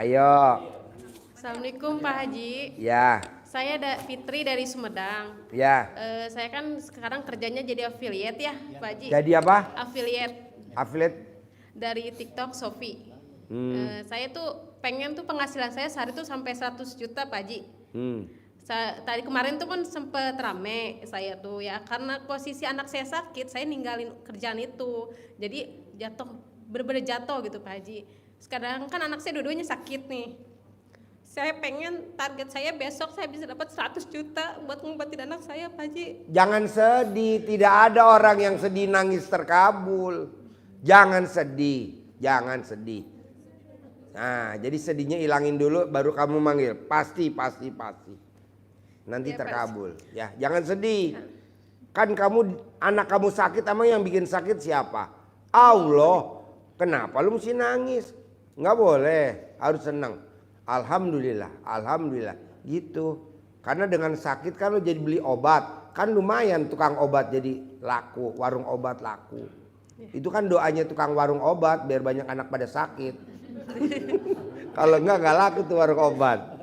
Ayo. Assalamualaikum Pak Haji. Ya. Saya Fitri dari Sumedang. Ya. Saya kan sekarang kerjanya jadi affiliate ya Pak Haji. Jadi apa? Affiliate. Affiliate? Dari TikTok Shopee. Saya tuh pengen tuh penghasilan saya sehari tuh sampai 100 juta Pak Haji. Tadi kemarin tuh kan sempet rame saya tuh ya, karena posisi anak saya sakit, saya ninggalin kerjaan itu. Jadi bener-bener jatuh gitu Pak Haji. Sekarang kan anak saya dua-duanya sakit nih. Saya pengen target saya besok saya bisa dapat 100 juta buat ngobatin anak saya Pak Haji. Jangan sedih, tidak ada orang yang sedih nangis terkabul. Jangan sedih, jangan sedih. Nah, jadi sedihnya ilangin dulu baru kamu manggil. Pasti. Nanti ya, terkabul. Ya, jangan sedih. Kan anak kamu sakit, emang yang bikin sakit siapa? Allah. Kenapa lu mesti nangis? Nggak boleh, harus senang. Alhamdulillah. Gitu. Karena dengan sakit kan lu jadi beli obat. Kan lumayan tukang obat jadi laku, warung obat laku. Itu kan doanya tukang warung obat biar banyak anak pada sakit. Kalau nggak laku tuh warung obat.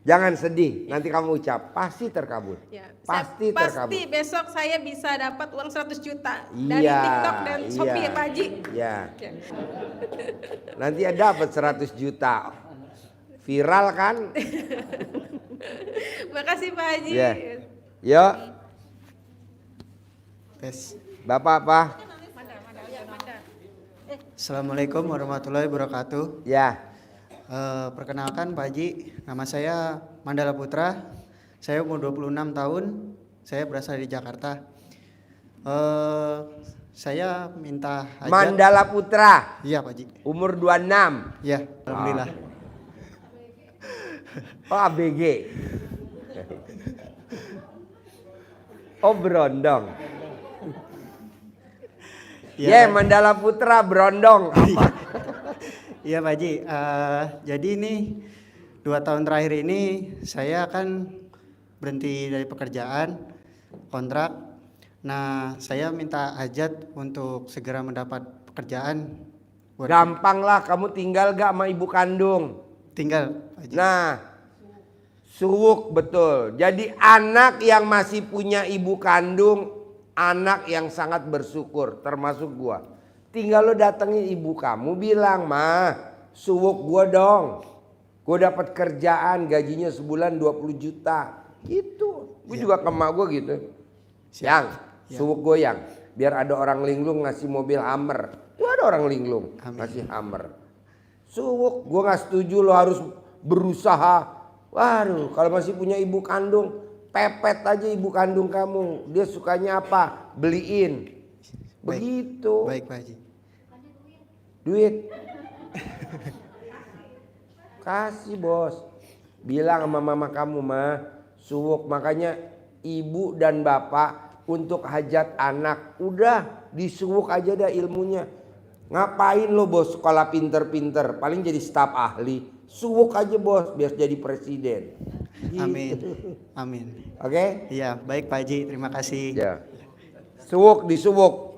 Jangan sedih, nanti kamu ucap pasti terkabul. Ya, pasti terkabul. Pasti besok saya bisa dapat uang 100 juta dari TikTok dan Shopee Pak Haji. Iya. Nanti dapat 100 juta. Viral kan? Makasih Pak Haji. Ya. Yuk. Tes. Bapak apa? Assalamualaikum warahmatullahi wabarakatuh. Ya. Perkenalkan Pak Haji, nama saya Mandala Putra. Saya umur 26 tahun. Saya berasal dari Jakarta. Saya minta hajat. Mandala Putra. Iya Pak Haji. Umur 26. Iya, alhamdulillah. Oh ABG. Oh Berondong. Ya, Mandala Putra Berondong. Apa? Iya Pak Haji, jadi ini 2 tahun terakhir ini saya kan berhenti dari pekerjaan, kontrak. Nah saya minta hajat untuk segera mendapat pekerjaan. Gampang lah, kamu tinggal gak sama ibu kandung? Tinggal Pak Haji. Nah, suwuk betul. Jadi anak yang masih punya ibu kandung, anak yang sangat bersyukur, termasuk gua. Tinggal lo datengin ibu kamu bilang, "Mah, suwuk gua dong. Gua dapat kerjaan gajinya sebulan 20 juta." Gitu. Gue juga ke emak gua gitu. Yang suwuk goyang. Biar ada orang linglung ngasih mobil Hummer. Gua ada orang linglung ngasih Hummer. Suwuk, gua gak setuju lo harus berusaha. Waduh, kalau masih punya ibu kandung, pepet aja ibu kandung kamu. Dia sukanya apa? Beliin. Begitu. Baik Pak Haji. Duit. Kasih bos. Bilang sama mama kamu, mah suwuk. Makanya ibu dan bapak untuk hajat anak udah disuwuk aja dah ilmunya. Ngapain lo bos sekolah pinter-pinter, paling jadi staf ahli. Suwuk aja bos biar jadi presiden. Amin. Amin. Oke? Iya, baik Pak Haji, terima kasih. Ya. Suwuk disuwuk.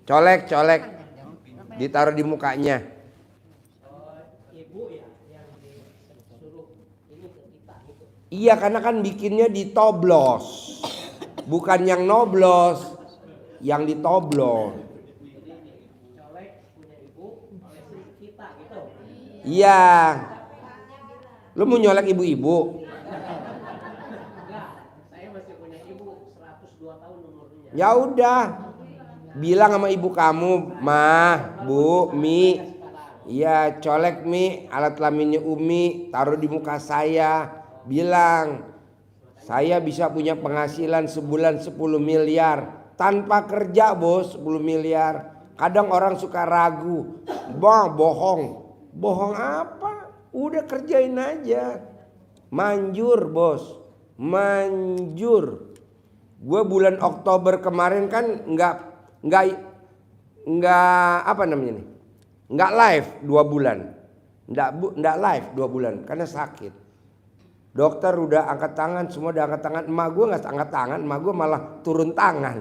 Colek ditaruh di mukanya. Iya, karena kan bikinnya ditoblos. Bukan yang noblos, yang ditoblos. Iya. Lu mau nyolek ibu-ibu? Saya masih punya ibu 102 tahun umurnya. Ya udah. Bilang sama ibu kamu, "Mah, Bu, Mi. Iya, colek Mi, alat kelaminnya Umi, taruh di muka saya." Bilang, "Saya bisa punya penghasilan sebulan 10 miliar tanpa kerja, Bos, 10 miliar." Kadang orang suka ragu. "Bang, bohong." Bohong apa? Udah kerjain aja. Manjur, Bos. Manjur. Gue bulan Oktober kemarin kan nggak apa namanya nih? Nggak live 2 bulan. Nggak live 2 bulan karena sakit. Dokter udah angkat tangan, semua udah angkat tangan. Emak gue nggak angkat tangan, emak gue malah turun tangan.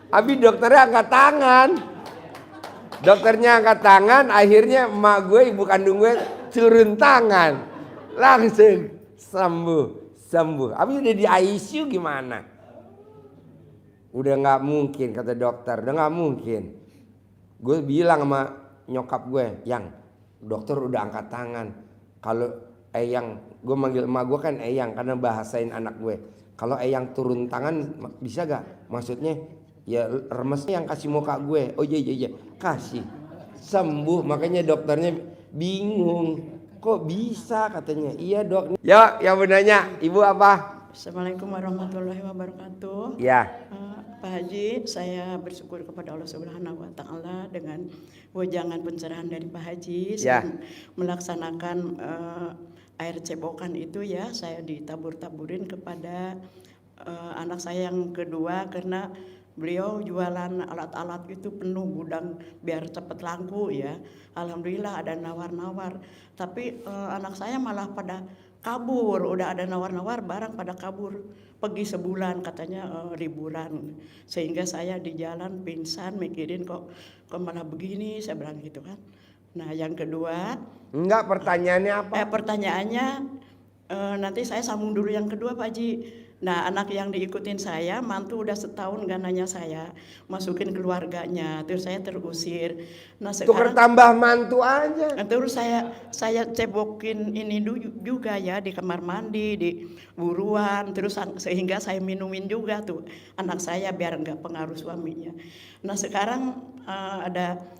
Abi dokternya angkat tangan. Dokternya angkat tangan, akhirnya emak gue, ibu kandung gue turun tangan. Langsung sembuh. Habis udah di ICU gimana? Udah nggak mungkin kata dokter, udah nggak mungkin. Gue bilang sama nyokap gue, yang dokter udah angkat tangan. Kalau Eyang, gue manggil emak gue kan Eyang karena bahasain anak gue. Kalau Eyang turun tangan bisa gak? Maksudnya ya remesnya yang kasih muka gue. Oh iya kasih, sembuh. Makanya dokternya bingung, kok bisa katanya. Iya dok. Ya yang benarnya ibu apa? Assalamualaikum warahmatullahi wabarakatuh. Ya. Pak Haji, saya bersyukur kepada Allah Subhanahu wa Ta'ala dengan wejangan pencerahan dari Pak Haji. Ya. Saya melaksanakan air cebokan itu ya, saya ditabur-taburin kepada anak saya yang kedua karena beliau jualan alat-alat itu penuh gudang biar cepat laku ya. Alhamdulillah ada nawar-nawar. Tapi anak saya malah pada kabur, udah ada nawar-nawar barang pada kabur. Pergi sebulan katanya liburan. Sehingga saya di jalan pingsan mikirin kok malah begini, saya bilang gitu kan. Nah, yang kedua, Enggak, pertanyaannya apa? pertanyaannya nanti saya sambung dulu yang kedua Pak Haji. Nah, anak yang diikutin saya, mantu udah setahun gak nanya saya, masukin keluarganya, terus saya terusir. Nah, Tukar sekarang tambah mantu aja. terus saya cebokin ini juga ya di kamar mandi, di buruan, terus sehingga saya minumin juga tuh anak saya biar nggak pengaruh suaminya. Nah, sekarang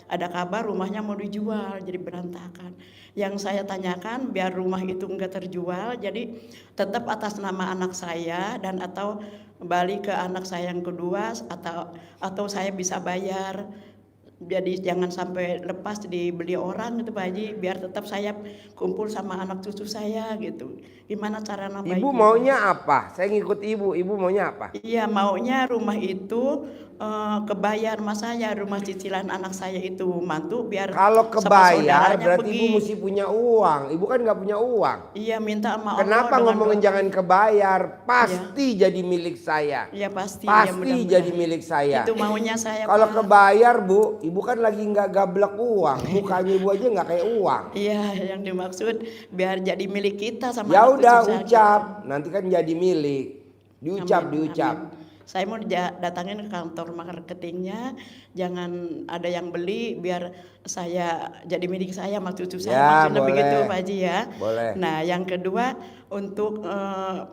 ada kabar rumahnya mau dijual jadi berantakan. Yang saya tanyakan biar rumah itu nggak terjual, jadi tetap atas nama anak saya dan atau balik ke anak saya yang kedua atau saya bisa bayar. Jadi jangan sampai lepas dibeli orang gitu Pak Haji, biar tetap saya kumpul sama anak cucu saya gitu. Gimana cara nambahin? Ibu maunya apa? Saya ngikut ibu maunya apa? Iya, maunya rumah itu kebayar mas saya, rumah cicilan anak saya itu mantu biar Kalau sama kebayar saudaranya berarti pergi. ibu mesti punya uang. Ibu kan nggak punya uang. Iya, minta sama Allah. Kenapa dengan ngomongin doa. jangan kebayar? Pasti jadi milik saya. Iya pasti. ya, Pasti mudah-mudahan. jadi milik saya. Itu maunya saya. Kalau Pak. kebayar bu, ibu kan lagi nggak gablek uang. Mukanya ibu aja nggak kayak uang. Iya, yang dimaksud biar jadi milik kita sama Ya anak udah cucu saya. ucap, nanti kan jadi milik. Amin, Diucap. amin. Saya mau datangin ke kantor marketingnya, jangan ada yang beli biar saya jadi milik saya sama cucu saya, Ya, maksudnya boleh. begitu Pak Haji ya. Boleh. Nah, yang kedua untuk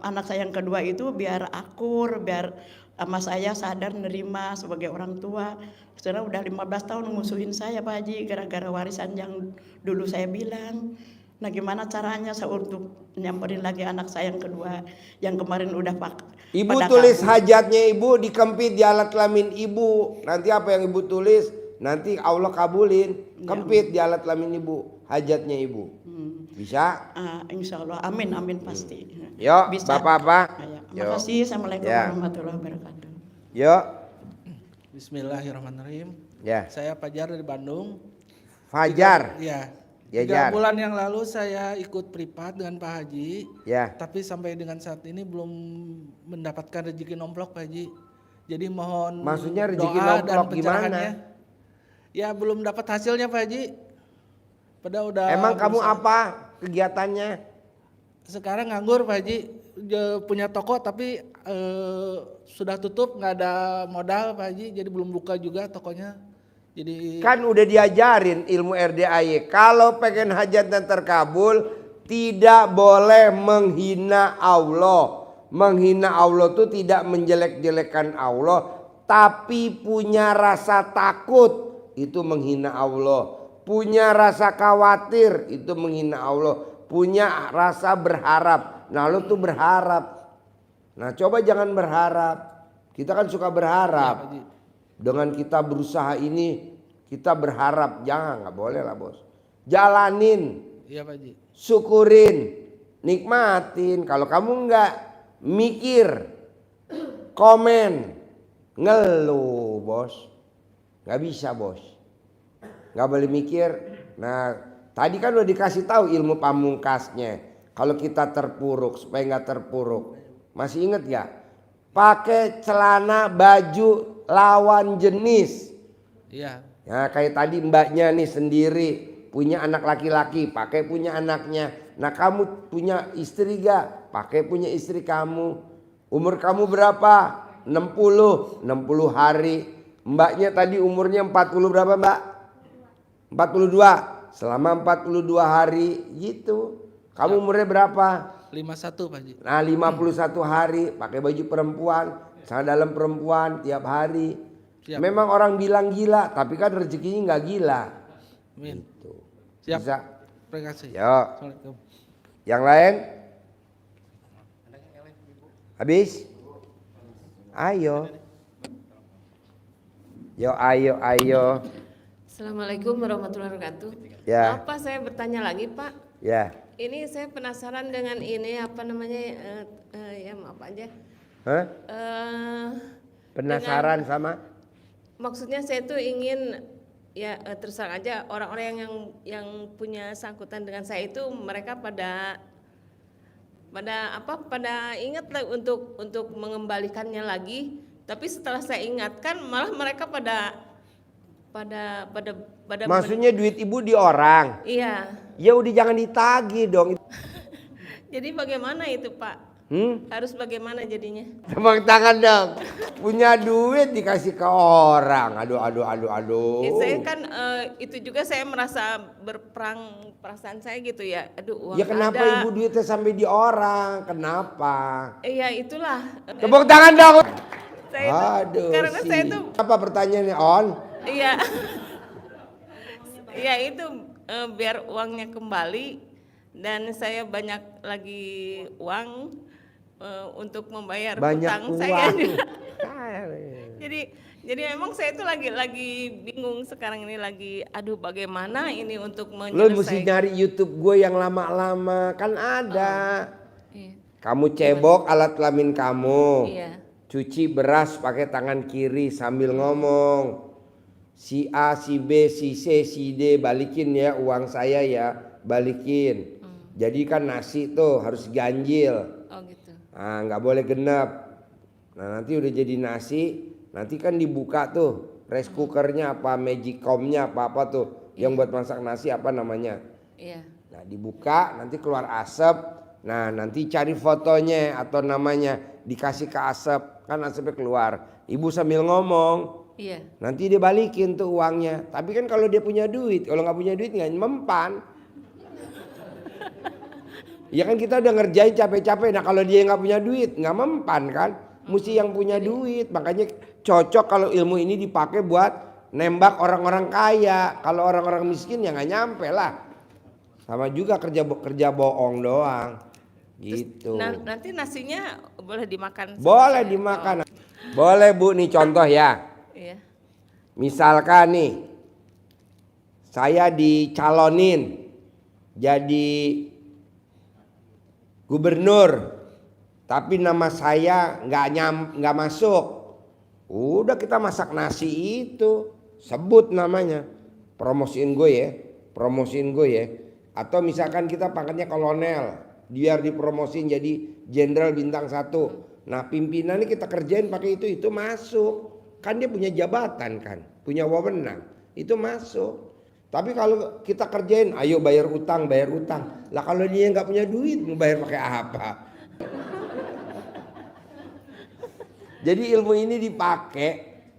anak saya yang kedua itu biar akur, biar sama saya sadar nerima sebagai orang tua. Karena udah 15 tahun musuhin saya Pak Haji gara-gara warisan yang dulu saya bilang. Nah, gimana caranya saya untuk nyamperin lagi anak saya yang kedua yang kemarin udah Ibu pada tulis kabur. hajatnya ibu dikempit di alat kelamin ibu. Nanti apa yang ibu tulis, nanti Allah kabulin. Kempit di alat kelamin ibu, hajatnya ibu. Bisa? Insya Allah, amin amin pasti. Yuk, Bisa. bapak-bapak. Ya, Yuk. makasih. Assalamualaikum Ya. warahmatullahi wabarakatuh. Yuk. Bismillahirrahmanirrahim. Ya. Saya Fajar dari Bandung. Fajar. Ya. Ya, 3 Jar. bulan yang lalu saya ikut privat dengan Pak Haji. Ya. Tapi sampai dengan saat ini belum mendapatkan rezeki nomplok Pak Haji. Jadi mohon Maksudnya rezeki doa dan nomplok pencerahannya. gimana? Ya belum dapat hasilnya Pak Haji. Padahal udah Emang kamu berusaha. apa kegiatannya? Sekarang nganggur Pak Haji. Punya toko tapi sudah tutup, nggak ada modal Pak Haji. Jadi belum buka juga tokonya. Jadi Kan udah diajarin ilmu RDAY. Kalau pengen hajat dan terkabul, tidak boleh menghina Allah. Menghina Allah itu tidak menjelek-jelekan Allah, tapi punya rasa takut itu menghina Allah. Punya rasa khawatir itu menghina Allah. Punya rasa berharap. Nah, lu tuh berharap. Nah, coba jangan berharap. Kita kan suka berharap. Pak Haji. Dengan kita berusaha ini, kita berharap. Jangan, nggak boleh lah bos. Jalanin, Iya Pak Haji. syukurin, nikmatin. Kalau kamu nggak mikir, komen, ngeluh bos. Nggak bisa bos. Nggak boleh mikir. Nah, tadi kan udah dikasih tahu ilmu pamungkasnya. Kalau kita terpuruk, supaya nggak terpuruk. Masih inget nggak? Pakai celana baju lawan jenis. Iya. Ya kayak tadi mbaknya nih sendiri punya anak laki-laki, pakai punya anaknya. Nah kamu punya istri gak? Pakai punya istri kamu. Umur kamu berapa? 60 hari. Mbaknya tadi umurnya 40 berapa mbak? 42. Selama 42 hari gitu. Kamu umurnya berapa? 51 Pak Haji. Nah 51 hari pakai baju perempuan, celana dalam perempuan tiap hari. Siap. Memang orang bilang gila, tapi kan rezekinya nggak gila. Amin. Gitu. Siap. Bisa. Terima kasih. Yo. Assalamualaikum. Yang lain? Habis? Ayo. Yo ayo. Assalamualaikum warahmatullahi wabarakatuh. Ya. Apa saya bertanya lagi Pak? Ya. Ini saya penasaran dengan ini apa namanya ya maaf aja. Hah? Eh, Penasaran sama? Maksudnya saya tuh ingin ya terus terang aja orang-orang yang punya sangkutan dengan saya itu mereka pada ingat lah untuk mengembalikannya lagi. Tapi setelah saya ingatkan malah mereka pada Maksudnya duit ibu di orang. iya. Ya udah jangan ditagih dong. Jadi bagaimana itu Pak? Harus bagaimana jadinya? Tepuk tangan dong. Punya duit dikasih ke orang. Aduh. Ya, saya kan itu juga saya merasa berperang perasaan saya gitu ya. Aduh uang Ya kenapa ada. ibu duitnya sampai di orang? Kenapa? Iya itulah. Tepuk tangan dong. Saya tuh, Aduh. karena saya tuh Apa pertanyaannya On? iya. Iya itu biar uangnya kembali dan saya banyak lagi uang untuk membayar Banyak hutang uang. saya. Jadi memang saya itu lagi bingung sekarang ini lagi aduh bagaimana ini untuk Lo mesti menyelesaikan. nyari YouTube gue yang lama-lama. Kan ada. Iya. Kamu cebok alat kelamin kamu. Iya. Cuci beras pakai tangan kiri sambil ngomong. Si A, si B, si C, si D balikin ya uang saya ya. Balikin. Jadi kan nasi tuh harus ganjil. Oh gitu. Nah, nggak boleh genep. Nah nanti udah jadi nasi, nanti kan dibuka tuh rice cookernya apa, magicomnya apa tuh, yang buat masak nasi apa namanya. Iya. Nah dibuka, nanti keluar asap. Nah nanti cari fotonya atau namanya, dikasih ke asap, kan asapnya keluar. Ibu sambil ngomong, Iya. nanti dia balikin tuh uangnya. Tapi kan kalau dia punya duit, kalau nggak punya duit nggak mempan. Ya kan kita udah ngerjain capek-capek. Nah kalau dia nggak punya duit nggak mempan kan. Mesti yang punya duit. Makanya cocok kalau ilmu ini dipakai buat nembak orang-orang kaya. Kalau orang-orang miskin ya nggak nyampe lah. Sama juga kerja bohong doang. Gitu. Nanti nasinya boleh dimakan. sama Boleh saya? dimakan. Boleh Bu, nih contoh ya. Iya. Misalkan nih saya dicalonin jadi gubernur, tapi nama saya nggak masuk. Udah kita masak nasi itu, sebut namanya, promosiin gue ya. Atau misalkan kita pangkatnya kolonel, biar dipromosin jadi jenderal bintang 1. Nah pimpinannya kita kerjain pakai itu masuk. Kan dia punya jabatan kan, punya wewenang, itu masuk. Tapi kalau kita kerjain, ayo bayar utang. Lah kalau dia nggak punya duit, mau bayar pakai apa? Jadi ilmu ini dipakai,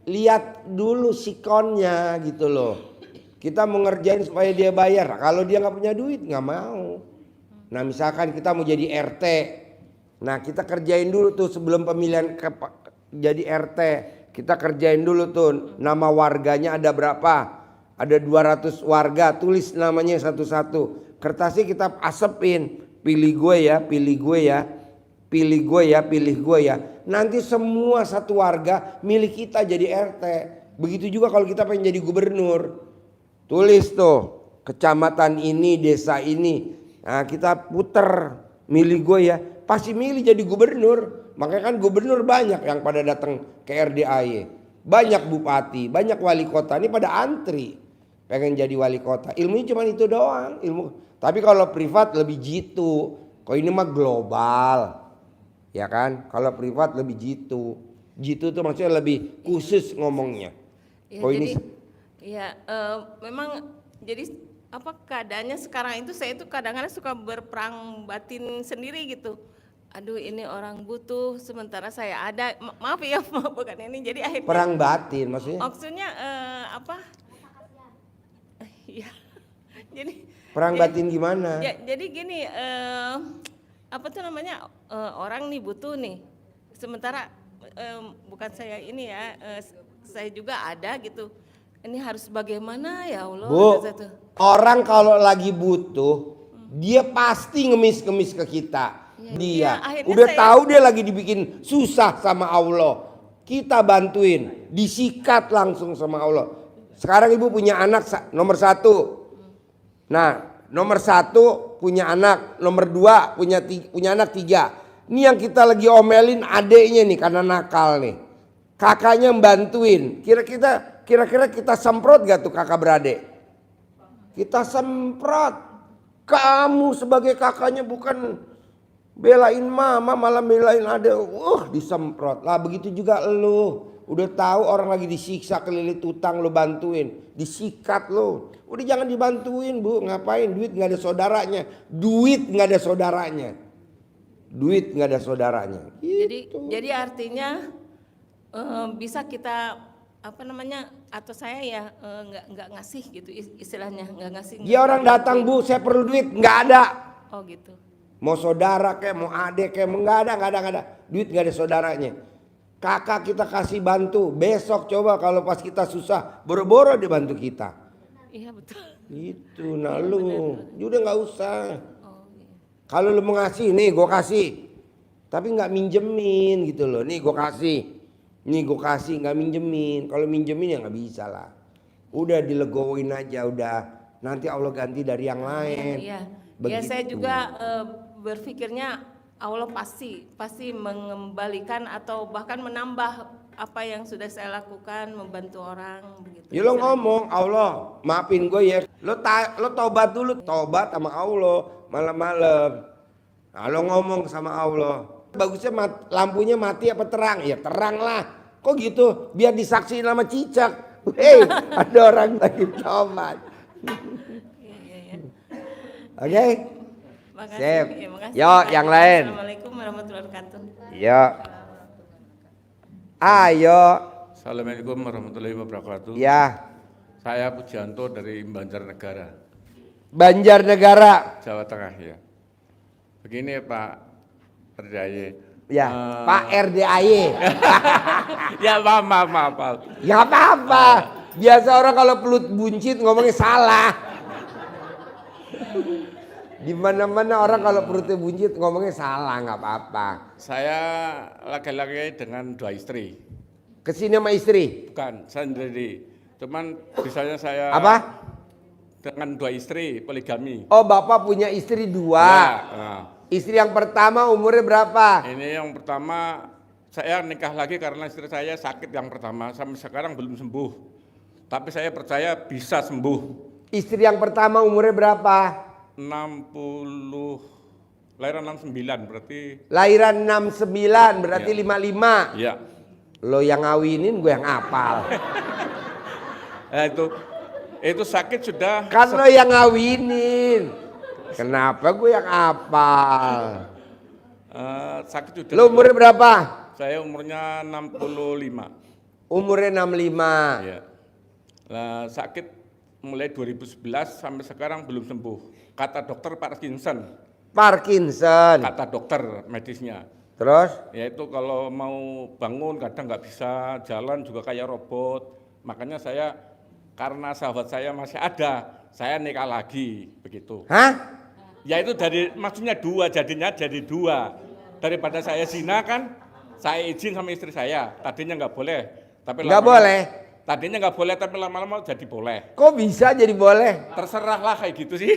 lihat dulu sikonnya gitu loh. Kita mau ngerjain supaya dia bayar. Kalau dia nggak punya duit, nggak mau. Nah misalkan kita mau jadi RT, nah kita kerjain dulu tuh sebelum pemilihan jadi RT. Kita kerjain dulu tuh nama warganya ada berapa. Ada 200 warga, tulis namanya satu-satu. Kertasnya kita asepin. Pilih gue ya. Nanti semua satu warga milik kita jadi RT. Begitu juga kalau kita pengen jadi gubernur. Tulis tuh kecamatan ini, desa ini. Nah kita puter milih gue ya. Pasti milih jadi gubernur. Makanya kan gubernur banyak yang pada datang ke RDAY. Banyak bupati, banyak wali kota. Ini pada antri pengen jadi wali kota. Ilmunya cuma itu doang. Tapi kalau privat lebih jitu. Kalau ini mah global. Ya kan? Kalau privat lebih jitu. Jitu itu maksudnya lebih khusus ngomongnya. Ya, Kalau ini Ya, memang jadi apa keadaannya sekarang itu saya itu kadang-kadang suka berperang batin sendiri gitu. Aduh ini orang butuh sementara saya ada. Maaf ya, maaf, bukan ini. Jadi akhirnya Perang batin maksudnya? maksudnya apa? Ya, jadi Perang batin gimana? ya, jadi gini, apa tuh namanya, orang nih butuh nih, sementara bukan saya ini ya, saya juga ada gitu. Ini harus bagaimana ya Allah? Bu, kata tuh. orang kalau lagi butuh, dia pasti ngemis-ngemis ke kita. Iya, Dia akhirnya udah saya- tahu dia lagi dibikin susah sama Allah. Kita bantuin, disikat langsung sama Allah. Sekarang ibu punya anak nomor 1. Nah, nomor 1 punya anak, nomor 2 punya anak 3. Ini yang kita lagi omelin adeknya nih karena nakal nih. Kakaknya bantuin. Kira-kira kita semprot gak tuh kakak beradik? Kita semprot. Kamu sebagai kakaknya bukan belain mama malah belain adek. Disemprot. Lah begitu juga lu. Udah tahu orang lagi disiksa kelilit utang lu bantuin. Disikat lu. Udah jangan dibantuin bu. Ngapain? Duit gak ada saudaranya. Duit gak ada saudaranya. Duit gak ada saudaranya. Gitu. Jadi artinya bisa kita apa namanya, atau saya ya nggak ngasih gitu istilahnya, nggak ngasih. Dia orang datang bu, saya perlu duit, nggak ada. Oh gitu. Mau saudara kayak, mau adik kayak, nggak ada. Duit nggak ada saudaranya. Kakak kita kasih bantu, besok coba kalau pas kita susah, boro-boro dia bantu kita. Iya betul. Itu, nah lu, udah nggak usah. Oh iya. Kalau lu mau ngasih, nih gue kasih. Tapi nggak minjemin gitu loh, nih gue kasih. Nih gue kasih nggak minjemin. Kalau minjemin ya nggak bisa lah. Udah dilegoin aja udah. Nanti Allah ganti dari yang lain. Iya. Ya Begitu. saya juga berpikirnya Allah pasti mengembalikan atau bahkan menambah apa yang sudah saya lakukan, membantu orang begitu. Ya lo ngomong Allah maafin gue ya. Lo tobat dulu, tobat sama Allah malam-malam. Nah, lo ngomong sama Allah. Bagusnya lampunya mati apa terang? Ya terang lah. Kok gitu? Biar disaksiin sama cicak. Hei, ada orang lagi tobat. Iya. Oke? Makasih. Sip. Ya, makasih. Yo, yang lain. Assalamualaikum warahmatullahi wabarakatuh. Ya. Ayo. Assalamualaikum warahmatullahi wabarakatuh. Ya. Saya Pujianto dari Banjarnegara, Banjarnegara. Jawa Tengah ya. Begini Pak Erdaya. Ya, Pak RDAY. Ya maaf. Ya apa-apa. Biasa orang kalau pelut buncit ngomongnya salah. Di mana-mana orang kalau perutnya buncit ngomongnya salah, nggak apa-apa. Saya laki-laki dengan 2 istri. Kesini sama istri. Bukan, saya sendiri. Cuman misalnya saya Apa? dengan 2 istri, poligami. Oh, Bapak punya istri 2. Ya, nah, Istri yang pertama umurnya berapa? ini yang pertama saya nikah lagi karena istri saya sakit yang pertama sampai sekarang belum sembuh. Tapi saya percaya bisa sembuh. Istri yang pertama umurnya berapa? 60, lahiran 69 berarti. Lahiran 69 berarti Ya. 55. Ya. Lo yang ngawinin, gue yang hafal. Itu sakit sudah. Kan lo yang ngawinin. Kenapa gue yang hafal? Sakit sudah. Lo umurnya berapa? Saya umurnya 65. Umurnya 65. Ya. Nah, sakit mulai 2011 sampai sekarang belum sembuh. Kata dokter Parkinson. Parkinson. Kata dokter medisnya. Terus? Yaitu kalau mau bangun kadang nggak bisa, jalan juga kayak robot. Makanya saya karena sahabat saya masih ada, saya nikah lagi begitu. Hah? Ya itu maksudnya 2, jadinya jadi 2. Daripada saya zina kan, saya izin sama istri saya. Tadinya nggak boleh, tapi Nggak boleh. Tadinya nggak boleh, tapi lama-lama jadi boleh. Kok bisa jadi boleh? Terserah lah kayak gitu sih.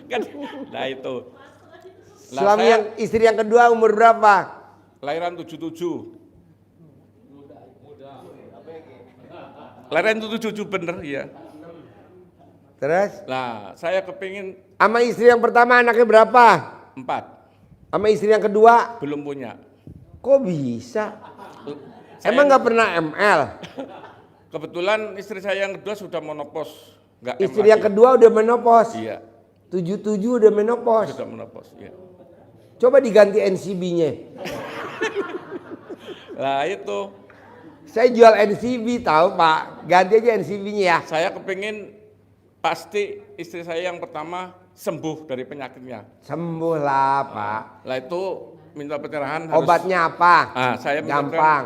Kan, nah itu. Lah, Suami saya yang istri yang kedua umur berapa? lahiran 77. Lahiran 77 bener ya. Terus? Nah, saya kepingin Sama istri yang pertama anaknya berapa? 4, Sama istri yang kedua? belum punya. Kok bisa? Saya- Emang nggak pernah ML? Kebetulan istri saya yang kedua sudah menopause, nggak Istri lagi. yang kedua udah menopause. Iya, 77 udah menopause. sudah menopause. Iya. Coba diganti NCB-nya. Nah itu, Saya jual NCB tahu Pak. Ganti aja NCB-nya ya. saya kepingin pasti istri saya yang pertama sembuh dari penyakitnya. Sembuh lah Pak. Lah itu minta pencerahan harus. Obatnya apa? Saya minta Gampang.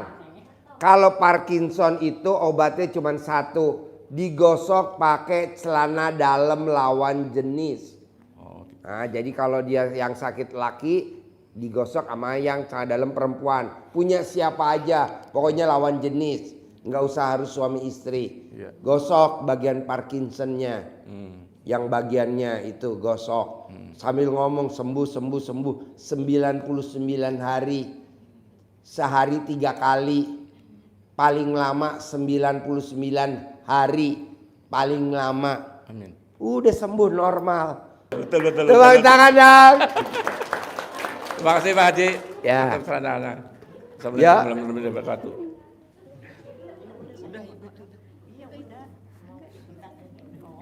Kalau Parkinson itu obatnya cuma satu. Digosok pakai celana dalam lawan jenis. Oh, Nah, jadi kalau dia yang sakit laki digosok sama yang celana dalam perempuan. Punya siapa aja, pokoknya lawan jenis. Nggak usah harus suami istri. Iya. Gosok bagian Parkinsonnya. Yang bagiannya itu gosok. Sambil ngomong sembuh, sembuh, sembuh. 99 hari. Sehari 3 kali. Paling lama 99 hari. Paling lama. amin. Udah sembuh normal. Betul. Tepuk tangan dong. Terima kasih Pak Haji. Ya. Atas sarana. Assalamualaikum Ya. warahmatullahi wabarakatuh.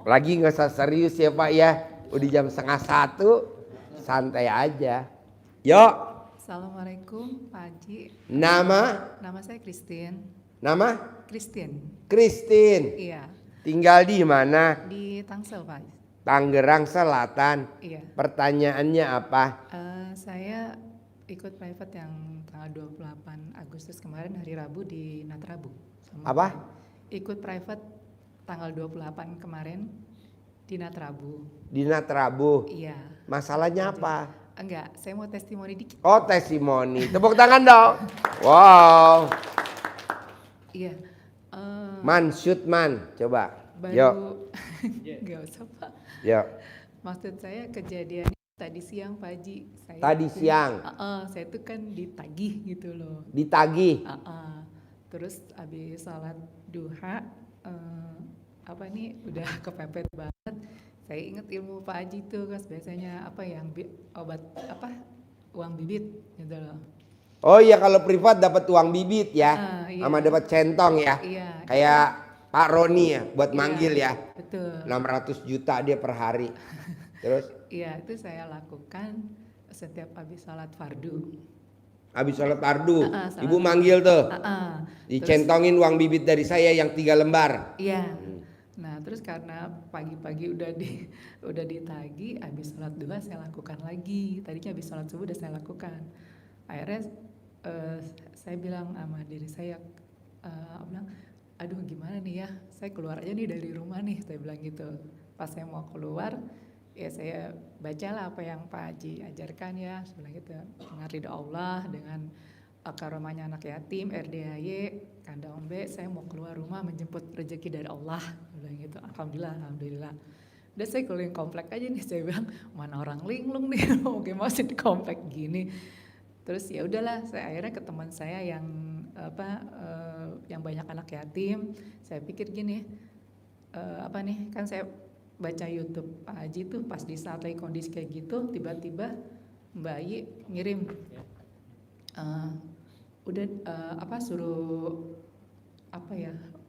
Lagi nggak usah serius ya Pak ya. Udah jam 12:30. Santai aja. Yuk. Assalamualaikum Pak Haji, Nama? nama saya Christine. Nama? Christine, Christine. iya, Tinggal di mana? di Tangsel Pak Haji. Tangerang Selatan. Iya, Pertanyaannya apa? saya ikut private yang tanggal 28 Agustus kemarin hari Rabu di Natrabu. Apa? Ikut private tanggal 28 kemarin di Natrabu. Di Natrabu. Iya, Masalahnya apa? enggak, saya mau testimoni dikit. Oh, testimoni. Tepuk tangan dong. Wow. Iya, Man, shoot man. Coba. baru, Yuk. enggak usah Pak. Yuk. Maksud saya kejadian tadi siang Pak Haji. Tadi siang. Saya tuh kan ditagih gitu loh. Ditagih. Terus habis salat duha, apa nih udah kepepet banget. Saya inget ilmu Pak Haji tuh kan biasanya apa yang obat apa uang bibit gitu loh. Oh iya, kalau privat dapat uang bibit ya. Iya. Sama dapat centong ya. Iya. Kayak Pak Roni ya buat Iya, manggil ya. Betul. 600 juta dia per hari. Terus Iya itu saya lakukan setiap habis salat fardu. habis sholat fardu, salat. ibu manggil tuh. Terus- Dicentongin uang bibit dari saya yang 3 lembar. Iya. Nah, terus karena pagi-pagi udah ditagi, habis sholat duha saya lakukan lagi. Tadinya habis sholat subuh udah saya lakukan. Akhirnya saya bilang sama diri saya, bilang, aduh gimana nih ya, saya keluar aja nih dari rumah nih, saya bilang gitu. Pas saya mau keluar, ya saya bacalah apa yang Pak Haji ajarkan ya, saya bilang gitu. Dengan ridha Allah, dengan karomanya anak yatim, RDAY, Kanda Ombe, saya mau keluar rumah menjemput rezeki dari Allah, bilang gitu. Alhamdulillah. Udah saya keliling komplek aja nih, saya bilang mana orang linglung nih, mau masih di komplek gini. Terus ya udahlah, saya akhirnya ke teman saya yang yang banyak anak yatim. Saya pikir gini, kan saya baca YouTube Pak Haji tuh pas di saat lagi kondisi kayak gitu, tiba-tiba Mbak Ayi ngirim. Suruh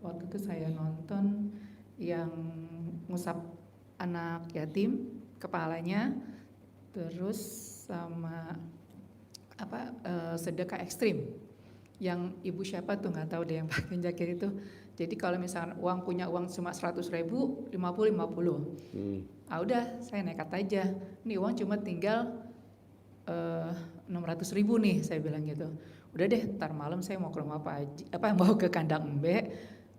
waktu itu saya nonton yang ngusap anak yatim kepalanya, terus sama sedekah ekstrim yang ibu siapa tuh nggak tahu deh yang pakai jaket itu. Jadi kalau misalkan punya uang cuma 100.000, 50. Udah saya nekat aja, nih uang cuma tinggal 600.000 nih, saya bilang gitu. Udah deh, ntar malam saya mau ke rumah Pak Haji, mau ke kandang Embe,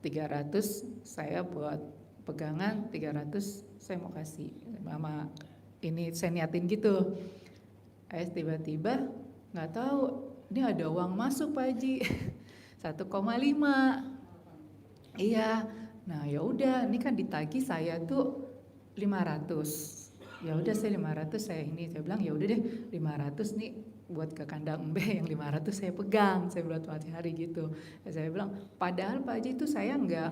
300 saya buat pegangan, 300 saya mau kasih sama ini, saya niatin gitu. Tiba-tiba nggak tahu, ini ada uang masuk Pak Haji, 1,5. Iya, nah ya udah, ini kan ditagih saya tuh 500. Ya udah saya 500 saya bilang ya udah deh 500 nih buat ke kandang Embe, yang 500 saya pegang, saya buat hari gitu. Saya bilang padahal Pak Haji itu saya nggak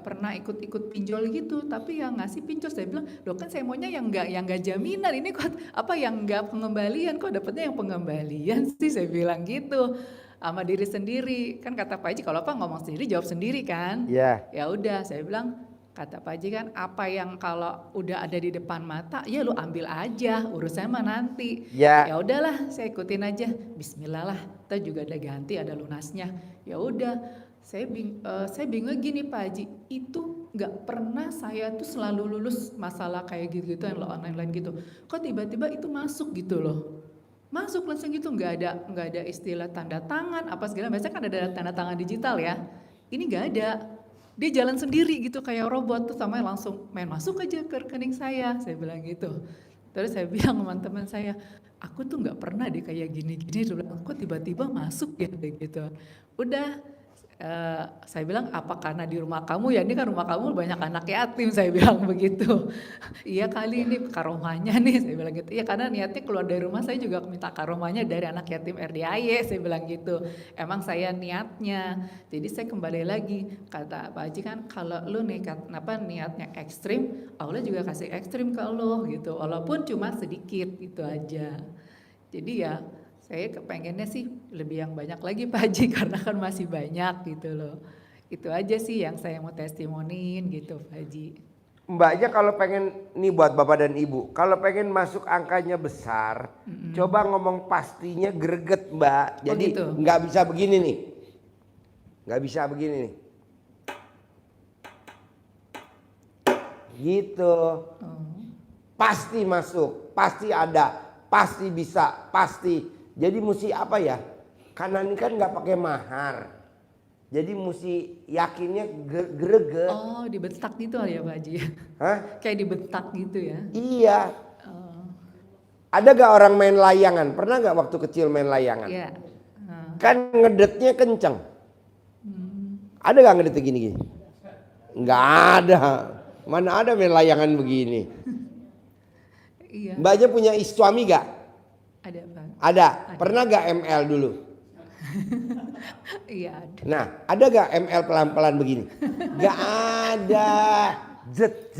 pernah ikut pinjol gitu, tapi yang ngasih pinjol saya bilang loh kan saya maunya yang nggak jaminan, ini kok yang nggak pengembalian, kok dapetnya yang pengembalian sih, saya bilang gitu. sama diri sendiri. Kan kata Pak Haji kalau apa ngomong sendiri jawab sendiri kan. Ya. Ya udah saya bilang, kata Pak Haji kan apa yang kalau udah ada di depan mata ya lu ambil aja, urusannya mah nanti. Ya. Ya udahlah saya ikutin aja, bismillah lah, kita juga ada ganti ada lunasnya. Ya udah, saya bingung gini Pak Haji, itu nggak pernah saya tuh selalu lulus masalah kayak gitu-gitu yang online gitu. Kok tiba-tiba itu masuk gitu loh. Masuk langsung gitu, nggak ada istilah tanda tangan apa segala, biasanya kan ada tanda tangan digital ya. Ini nggak ada. Dia jalan sendiri gitu kayak robot, tuh sama langsung main masuk aja ke rekening saya bilang gitu. Terus saya bilang sama teman saya, aku tuh nggak pernah deh kayak gini-gini. Dia bilang, kok tiba-tiba masuk ya kayak gitu. Udah, saya bilang apa karena di rumah kamu ya, ini kan rumah kamu banyak anak yatim, saya bilang begitu. Iya kali ini karomanya nih, saya bilang gitu. Iya karena niatnya keluar dari rumah saya juga minta karomanya dari anak yatim RDAY, saya bilang gitu. Emang saya niatnya. Jadi saya kembali lagi, kata Pak Haji kan kalau lu niatnya ekstrim, Allah juga kasih ekstrim ke lo gitu. Walaupun cuma sedikit gitu aja. Jadi ya saya kepengennya sih lebih yang banyak lagi Pak Haji karena kan masih banyak gitu loh. Itu aja sih yang saya mau testimoniin gitu Pak Haji. Mbaknya kalau pengen, nih buat Bapak dan Ibu, kalau pengen masuk angkanya besar, coba ngomong pastinya greget Mbak. Jadi gitu? nggak bisa begini nih. Nggak bisa begini nih. Gitu. Pasti masuk, pasti ada, pasti bisa, pasti. Jadi mesti apa ya? Kanan kan nggak pakai mahar. Jadi mesti yakinnya greget. Oh dibentak gitu ya Pak Haji? Hah? Kayak dibentak gitu ya? Iya. Ada gak orang main layangan? Pernah gak waktu kecil main layangan? Iya. Kan ngedetnya kenceng. Ada gak ngedetnya gini-gini? Nggak ada. Mana ada main layangan begini? Iya. Mbaknya punya suami gak? Ada Pak. Ada. Pernah gak ML dulu? Iya ada. Nah, ada gak ML pelan-pelan begini? Gak ada. Jet.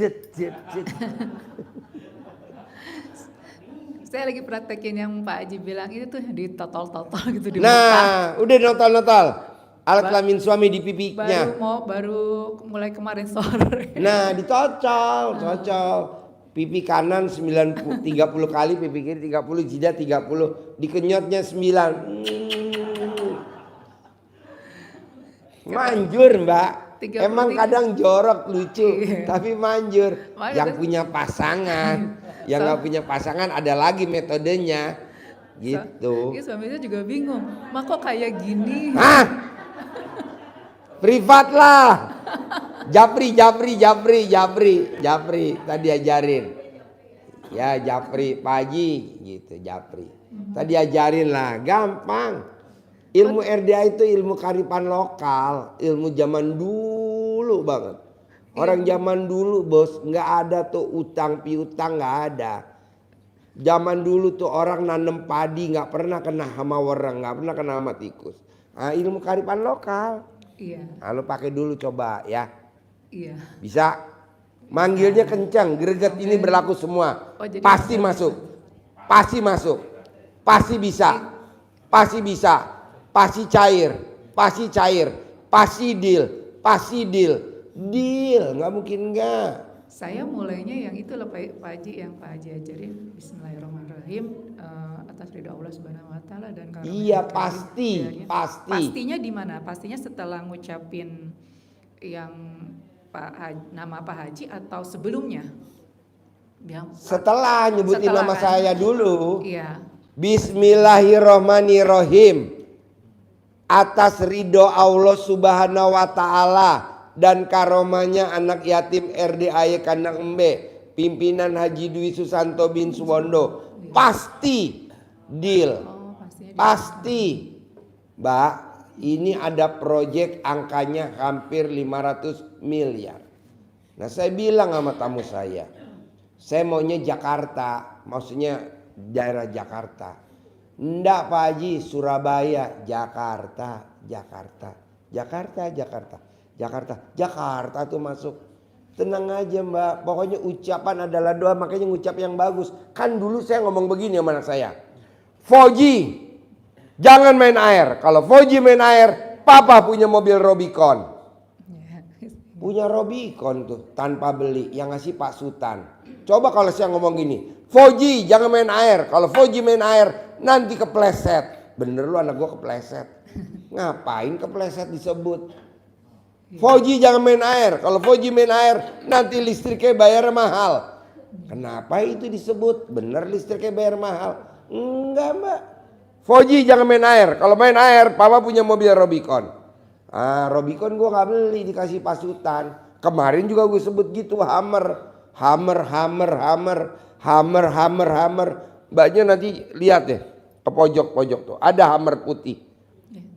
Saya lagi praktekin yang Pak Haji bilang itu tuh ditotol-totol gitu di muka. Nah, udah notol-notol. Alat kelamin suami di pipinya. Baru mulai kemarin sore. Nah, dicocol. Pipi kanan 30 kali, pipi kiri 30, jidat 30, dikenyotnya 9. Manjur Mbak. 33. Emang kadang jorok lucu, tapi manjur. Makanya Yang punya pasangan, yang nggak punya pasangan ada lagi metodenya, gitu. Iya suami saya juga bingung, mak kok kayak gini? Hah? Privat lah. Japri tadi ajarin. Ya Japri, Pak Haji gitu Japri. Tadi ajarin lah, gampang. Ilmu RDA itu ilmu kearifan lokal, ilmu zaman dulu banget. Orang zaman dulu bos, nggak ada tuh utang piutang, nggak ada. Zaman dulu tuh orang nanem padi nggak pernah kena hama wereng, nggak pernah kena hama tikus. Nah, ilmu kearifan lokal. Iya. Nah, lu pakai dulu coba ya. Iya. Bisa. Manggilnya kencang, greget ini berlaku semua. Oh, jadi Pasti masuk. Pasti masuk. Pasti bisa. Pasti bisa. Pasti cair. Pasti cair. Pasti deal. Pasti deal. Deal, nggak mungkin nggak. Saya mulainya yang itu loh Pak Haji, yang Pak Haji ajarin Bismillahirrahmanirrahim atas ridho Allah Subhanahu wa taala dan karunia. Iya pasti, pasti. Pastinya di mana? Pastinya setelah ngucapin yang nama Pak Haji atau sebelumnya? Setelah nyebutin Setelah nama kan? saya dulu. Iya. Bismillahirrahmanirrahim. Atas ridho Allah Subhanahu wa taala dan karomanya anak yatim RDAY Kandang Embe, pimpinan Haji Dwi Susanto bin Suwondo, pasti deal. Pasti. Mbak, ini ada proyek angkanya hampir 500 miliar. Nah, saya bilang sama tamu saya maunya Jakarta, maksudnya daerah Jakarta. Enggak Pak Haji, Surabaya, Jakarta tuh masuk. Tenang aja Mbak, pokoknya ucapan adalah doa, makanya ngucap yang bagus. Kan dulu saya ngomong begini sama anak saya, Foji, Jangan main air. Kalau Fauji main air, papa punya mobil Robicon. Punya Robicon tuh tanpa beli, yang ngasih Pak Sultan. Coba kalau saya ngomong gini, Fauji jangan main air. Kalau Fauji main air nanti kepleset. Bener lu anak gua kepleset. Ngapain kepleset disebut? Fauji jangan main air. Kalau Fauji main air nanti listriknya bayar mahal. Kenapa itu disebut? Bener listriknya bayar mahal? Enggak mbak. Fauji jangan main air. Kalau main air papa punya mobil Robicon. Ah, Robicon gue nggak beli, dikasih pasutan. Kemarin juga gue sebut gitu, Hammer. Mbaknya nanti lihat deh ke pojok tuh, ada Hammer putih.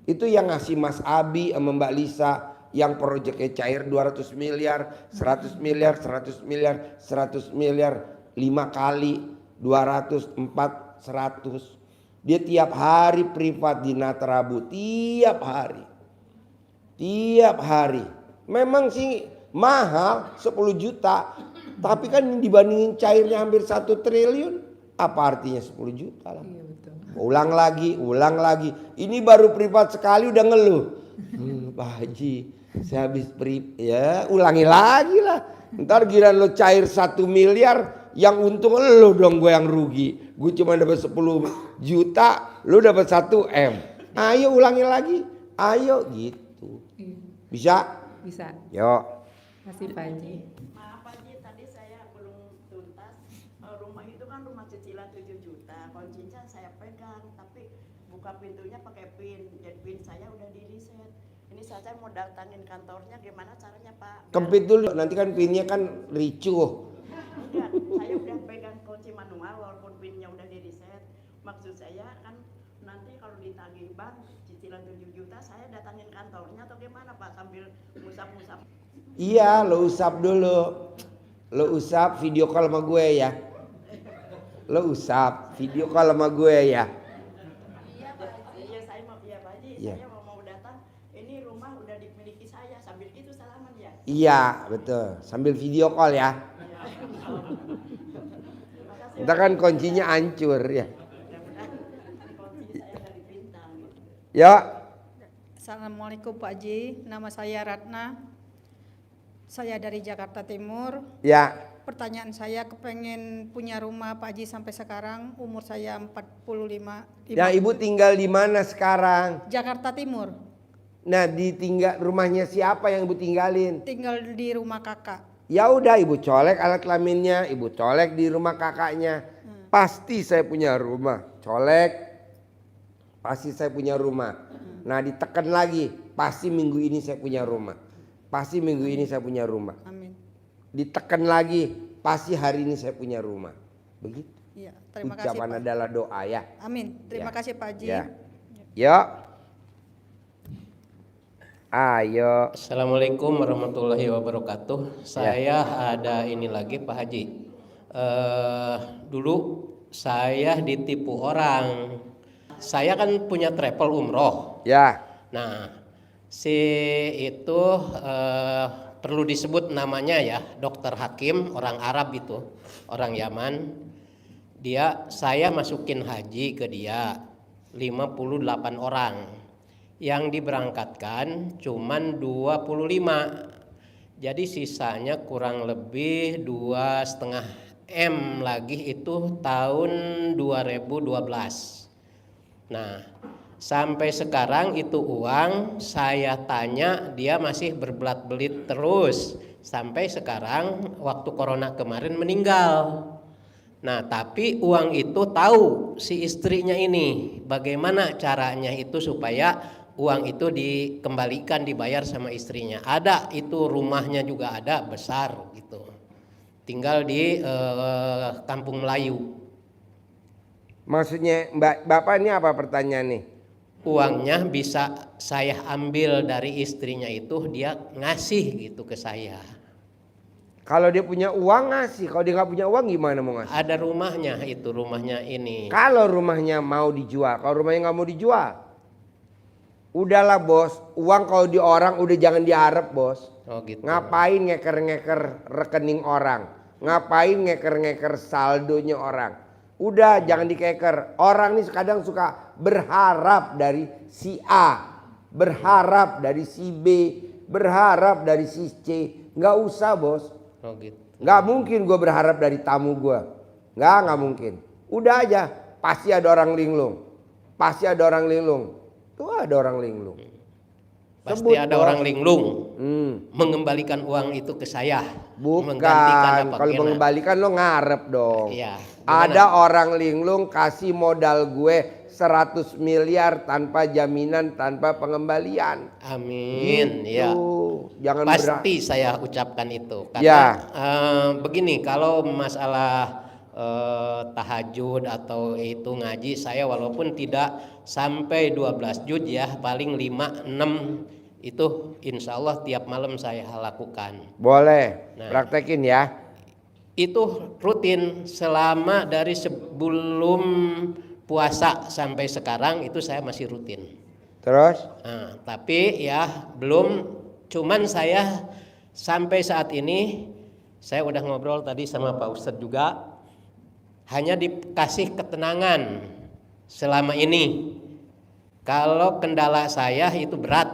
Itu yang ngasih Mas Abi sama Mbak Lisa, yang proyeknya cair 200 miliar, 100 miliar, 100 miliar, 100 miliar, 5 kali 200, 4, 100. Dia tiap hari privat di Natrabu, tiap hari. Memang sih mahal 10 juta. Tapi kan dibandingin cairnya hampir 1 triliun. Apa artinya 10 juta lah. Iya betul. Ulang lagi. Ini baru privat sekali udah ngeluh. Pak Haji, saya habis ya ulangi lagi lah. Ntar giliran lo cair 1 miliar, yang untung lo dong, gue yang rugi. Gue cuma dapat 10 juta, lo dapat 1 M. Ayo ulangi lagi. Ayo gitu. Bisa? Bisa. Yuk. Kasih Pak Haji. Maaf Pak Haji, tadi saya belum tuntas. Rumah itu kan rumah cicilan 7 juta. Kuncinya saya pegang, tapi buka pintunya pakai pin. Jadi pin saya udah di reset. Ini saya mau datangin kantornya, gimana caranya Pak? Kempit dulu, nanti kan pinnya kan ricuh. Enggak, saya udah pegang kunci manual walaupun pinnya udah di reset. Maksud saya kan nanti kalau ditagih bank cicilan 7 juta saya datangin kantornya atau gimana Pak, sambil ngusap-ngusap. Iya, lo usap dulu. Lo usap video call sama gue ya. Lo usap video call sama gue ya. Iya Pak Haji, iya saya mau, iya Pak Haji, Iya. saya mau datang. Ini rumah udah dimiliki saya, sambil itu salaman ya. Iya, betul. Sambil video call ya. Ntar kan kuncinya hancur ya. Ya. Assalamualaikum Pak Haji, nama saya Ratna. Saya dari Jakarta Timur. Ya. Pertanyaan saya, kepengen punya rumah Pak Haji sampai sekarang, umur saya 45. Ya, Ibu tinggal di mana sekarang? Jakarta Timur, Nah, ditinggal rumahnya siapa yang Ibu tinggalin? tinggal di rumah kakak. Ya udah, Ibu colek alat kelaminnya, Ibu colek di rumah kakaknya. Pasti saya punya rumah. Colek, pasti saya punya rumah. Nah, ditekan lagi, pasti minggu ini saya punya rumah. Pasti minggu ini saya punya rumah. Amin. Ditekan lagi, pasti hari ini saya punya rumah. Begitu. Iya, terima kasih Ucapan Pak. adalah doa ya. Amin. Terima Ya. kasih Pak Haji. Ya. Yuk. Ayo. Assalamualaikum warahmatullahi wabarakatuh. Saya ada ini lagi Pak Haji. Dulu saya ditipu orang. Saya kan punya travel umroh. Ya. Nah, si itu perlu disebut namanya ya, Dokter Hakim, orang Arab itu, orang Yaman. Saya masukin haji ke dia 58 orang. Yang diberangkatkan cuman 25. Jadi sisanya kurang lebih 2,5 M lagi itu tahun 2012. Nah, sampai sekarang itu uang saya tanya dia masih berbelat-belit terus. Sampai sekarang waktu corona kemarin meninggal. Nah, tapi uang itu tahu si istrinya ini. Bagaimana caranya itu supaya uang itu dikembalikan, dibayar sama istrinya. Ada itu, rumahnya juga ada besar gitu. Tinggal di Kampung Melayu. Maksudnya Bapak ini apa pertanyaan nih? Uangnya bisa saya ambil dari istrinya itu, dia ngasih gitu ke saya. Kalau dia punya uang ngasih, kalau dia nggak punya uang gimana mau ngasih? Ada rumahnya itu, rumahnya ini. Kalau rumahnya mau dijual, kalau rumahnya nggak mau dijual, udahlah bos, uang kalau di orang udah jangan diharap bos. Oh gitu. Ngapain ngeker-ngeker rekening orang? Ngapain ngeker-ngeker saldonya orang? Udah jangan dikeker. Orang nih kadang suka berharap dari si A, berharap dari si B, berharap dari si C. Nggak usah bos. Oh gitu. Nggak mungkin gue berharap dari tamu gue. Nggak mungkin. Udah aja. Pasti ada orang linglung. Pasti ada orang linglung. Tuh ada orang linglung. Pasti ada bos. orang linglung mengembalikan uang itu ke saya. Bukan. Menggantikan apa Kalau gimana? mengembalikan lo ngarep dong. Iya. Ada orang linglung kasih modal gue 100 miliar tanpa jaminan, tanpa pengembalian. Amin. Gitu. Ya. Jangan Pasti saya ucapkan itu. Karena Ya. Begini, kalau masalah tahajud atau itu ngaji, saya walaupun tidak sampai 12 juz ya, paling 5-6 itu insya Allah tiap malam saya lakukan. Boleh, Nah. praktekin ya. Itu rutin selama dari sebelum puasa sampai sekarang itu saya masih rutin. Terus? Nah, tapi ya belum, cuman saya sampai saat ini saya udah ngobrol tadi sama Pak Ustadz juga, hanya dikasih ketenangan selama ini. Kalau kendala saya itu berat,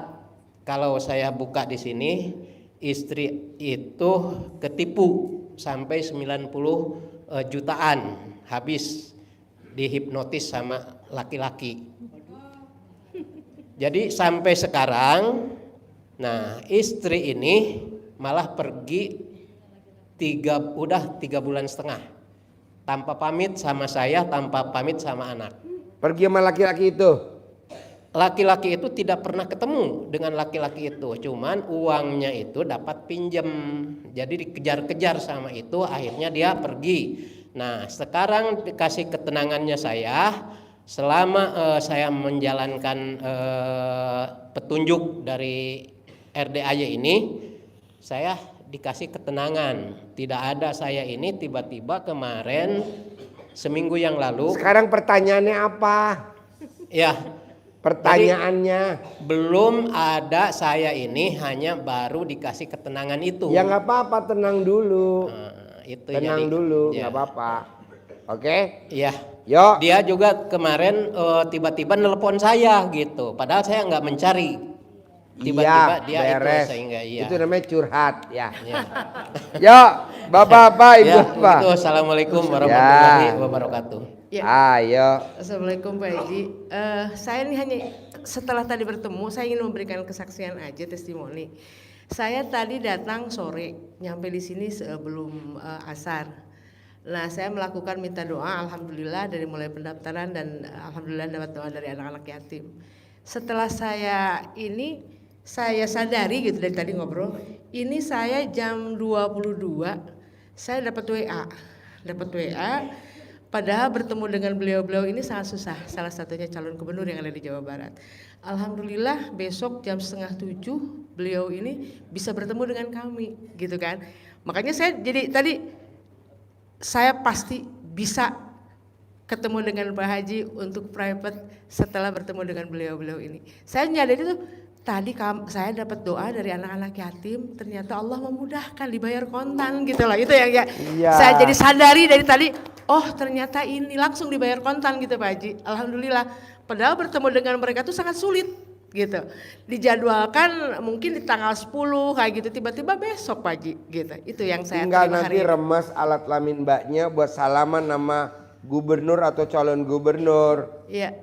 kalau saya buka di sini istri itu ketipu sampai 90 jutaan habis dihipnotis sama laki-laki. Jadi sampai sekarang, nah istri ini malah pergi udah 3 bulan setengah tanpa pamit sama saya, tanpa pamit sama anak. Pergi sama laki-laki itu? Laki-laki itu tidak pernah ketemu dengan laki-laki itu, cuman uangnya itu dapat pinjam, jadi dikejar-kejar sama itu, akhirnya dia pergi. Nah sekarang dikasih ketenangannya saya, selama saya menjalankan petunjuk dari RDAY ini, saya dikasih ketenangan. Tidak ada saya ini tiba-tiba kemarin seminggu yang lalu. Sekarang pertanyaannya apa? Ya. Pertanyaannya. Jadi, belum ada saya ini, hanya baru dikasih ketenangan itu. Ya nggak apa-apa, tenang dulu. Itu tenang jadi, dulu, ya. nggak apa-apa. Oke? Iya. Yuk. Dia juga kemarin tiba-tiba nelpon saya gitu. Padahal saya nggak mencari. Tiba-tiba dia beres. itu sehingga iya. Itu namanya curhat ya. Ya. Yuk, bapak-bapak, ibu Ya, bapak. itu assalamualaikum warahmatullahi wabarakatuh. Ya. Ayo. Assalamualaikum Pak Haji. Saya ini hanya setelah tadi bertemu, saya ingin memberikan kesaksian aja, testimoni. Saya tadi datang sore, nyampe di sini sebelum asar. Nah, saya melakukan minta doa, alhamdulillah dari mulai pendaftaran dan alhamdulillah dapat doa dari anak-anak yatim. Setelah saya sadari gitu dari tadi ngobrol, ini saya jam 22 saya dapat WA. Padahal bertemu dengan beliau-beliau ini sangat susah. Salah satunya calon gubernur yang ada di Jawa Barat. Alhamdulillah besok jam 6:30 beliau ini bisa bertemu dengan kami, gitu kan. Makanya saya jadi tadi saya pasti bisa ketemu dengan Pak Haji untuk private setelah bertemu dengan beliau-beliau ini. Saya nyadari itu tadi saya dapat doa dari anak-anak yatim, ternyata Allah memudahkan dibayar kontan gitu loh. Itu yang ya. Saya jadi sadari dari tadi, oh ternyata ini langsung dibayar kontan gitu Pak Haji. Alhamdulillah. Padahal bertemu dengan mereka itu sangat sulit gitu. Dijadwalkan mungkin di tanggal 10 kayak gitu, tiba-tiba besok Pak Haji gitu. Itu yang saya Tinggal terima nanti hari ini. remes alat kelamin mbaknya buat salaman nama gubernur atau calon gubernur. Iya.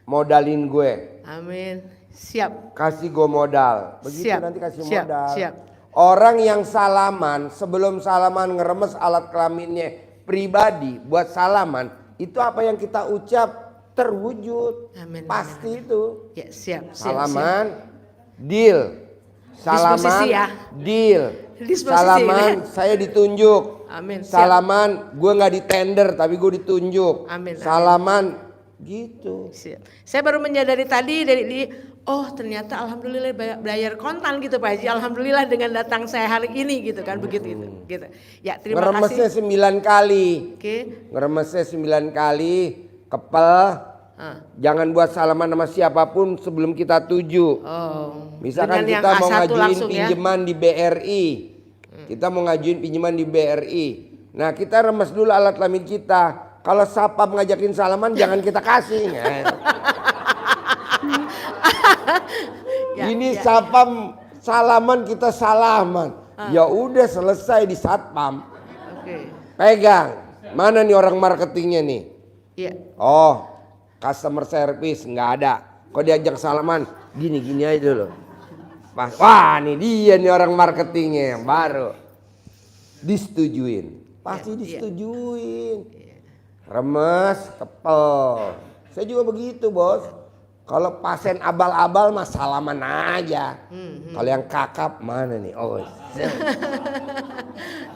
Modalin gue. Amin. Siap. Kasih gue modal. Begitu Siap. nanti kasih Siap. modal. Siap. Orang yang salaman, sebelum salaman ngeremes alat kelaminnya pribadi buat salaman, itu apa yang kita ucap terwujud. Amin. Pasti itu. Ya, siap. Salaman, deal. Salaman, Disposisi ya. deal. Disposisi, Salaman, ya. saya ditunjuk. Amin. Siap. Salaman, gue nggak di tender tapi gue ditunjuk. Amin. Salaman, gitu. Siap. Saya baru menyadari tadi oh ternyata alhamdulillah bayar kontan gitu Pak Haji. Alhamdulillah dengan datang saya hari ini gitu kan, begitu gitu. Ya, terima Ngeremesnya kasih. 9 kali. Oke. Ngeremesnya 9 kali, kepel. Jangan buat salaman sama siapapun sebelum kita tuju. Oh. Misalkan Dengan kita yang mau A1 ngajuin langsung ya. pinjaman di BRI. Kita mau ngajuin pinjaman di BRI. Nah, kita remes dulu alat kelamin kita. Kalau Sapam ngajakin salaman jangan kita kasih. Ini Sapam salaman kita salaman. Ya udah selesai di Satpam. Oke. Pegang. Mana nih orang marketingnya nih? Iya. Oh, customer service nggak ada. Kok diajak salaman gini-gini aja dulu. Pas, wah nih dia nih orang marketingnya yang baru. Disetujuin. Pasti disetujuin. Remes, kepel. Saya juga begitu, Bos. Kalau pasien abal-abal mah salaman aja. Kalau yang kakap mana nih? Oh.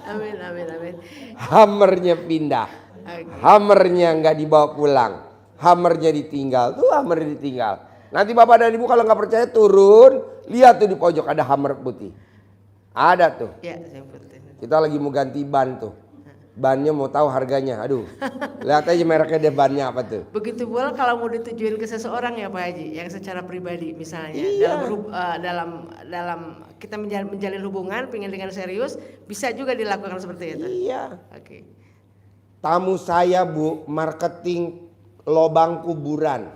Amin, amin, amin. Hammernya pindah. Hammernya nggak dibawa pulang. Hammernya ditinggal. Tuh hammernya ditinggal. Nanti Bapak dan Ibu kalau nggak percaya turun, lihat tuh di pojok ada hammer putih. Ada tuh. Ya, yang penting. Kita lagi mau ganti ban tuh. Bannya mau tahu harganya. Aduh. Lihat aja mereknya dia bannya apa tuh. Begitu pula kalau mau ditujuin ke seseorang ya Pak Haji, yang secara pribadi misalnya dalam kita menjalin hubungan pengen dengan serius, bisa juga dilakukan seperti itu. Iya. Oke. Tamu saya Bu, marketing lobang kuburan.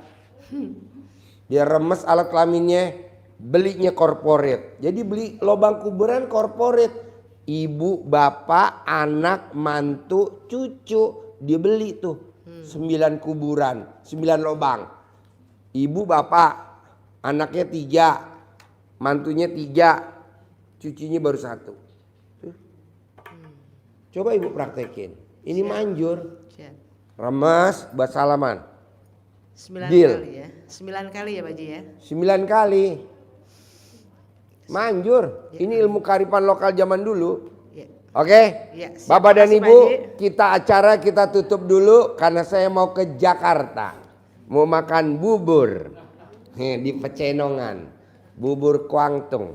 Dia remes alat kelaminnya, belinya korporat. Jadi beli lobang kuburan korporat. Ibu, bapak, anak, mantu, cucu, dia beli tuh 9 kuburan, 9 lobang. Ibu, bapak, anaknya 3, mantunya 3, cucunya baru 1. Coba ibu praktekin, ini manjur. Remes buat salaman. 9 Deal. kali ya. 9 kali ya Pak Haji ya. 9 kali. Manjur. Ini ilmu kearifan lokal zaman dulu. Ya. Oke? Ya, siap. Bapak dan Makasih, Ibu, Pak Haji. kita acara kita tutup dulu karena saya mau ke Jakarta. Mau makan bubur. Nih, di Pecenongan. Bubur Kuangtung.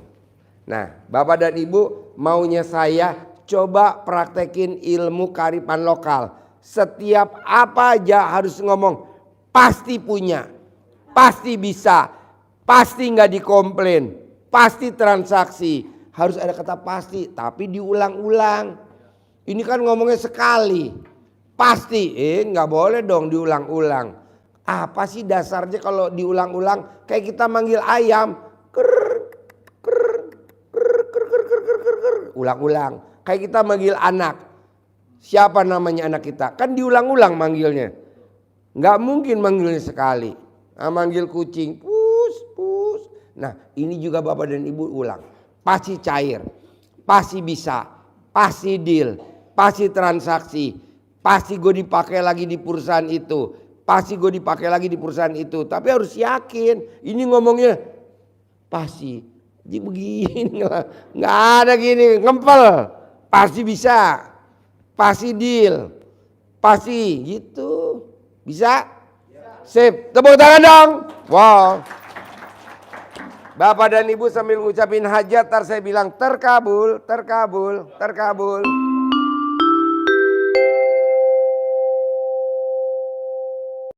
Nah, Bapak dan Ibu, maunya saya coba praktekin ilmu kearifan lokal. Setiap apa aja harus ngomong pasti punya, pasti bisa, pasti nggak dikomplain, pasti transaksi. Harus ada kata pasti, tapi diulang-ulang. Ini kan ngomongnya sekali, pasti, nggak boleh dong diulang-ulang. Apa sih dasarnya kalau diulang-ulang? Kayak kita manggil ayam, ulang-ulang. Kayak kita manggil anak. Siapa namanya anak kita? Kan diulang-ulang manggilnya. Nggak mungkin manggilnya sekali. Nah, manggil kucing, pus, pus. Nah, ini juga Bapak dan Ibu ulang. Pasti cair, pasti bisa, pasti deal, pasti transaksi, pasti gue dipakai lagi di perusahaan itu, pasti gue dipakai lagi di perusahaan itu. Tapi harus yakin. Ini ngomongnya pasti. Jadi begini lah, nggak ada gini, ngempel. Pasti bisa, pasti deal, pasti gitu. Bisa? Sip, tepuk tangan dong. Wow. Bapak dan Ibu sambil ngucapin hajat, ntar saya bilang terkabul, terkabul, terkabul.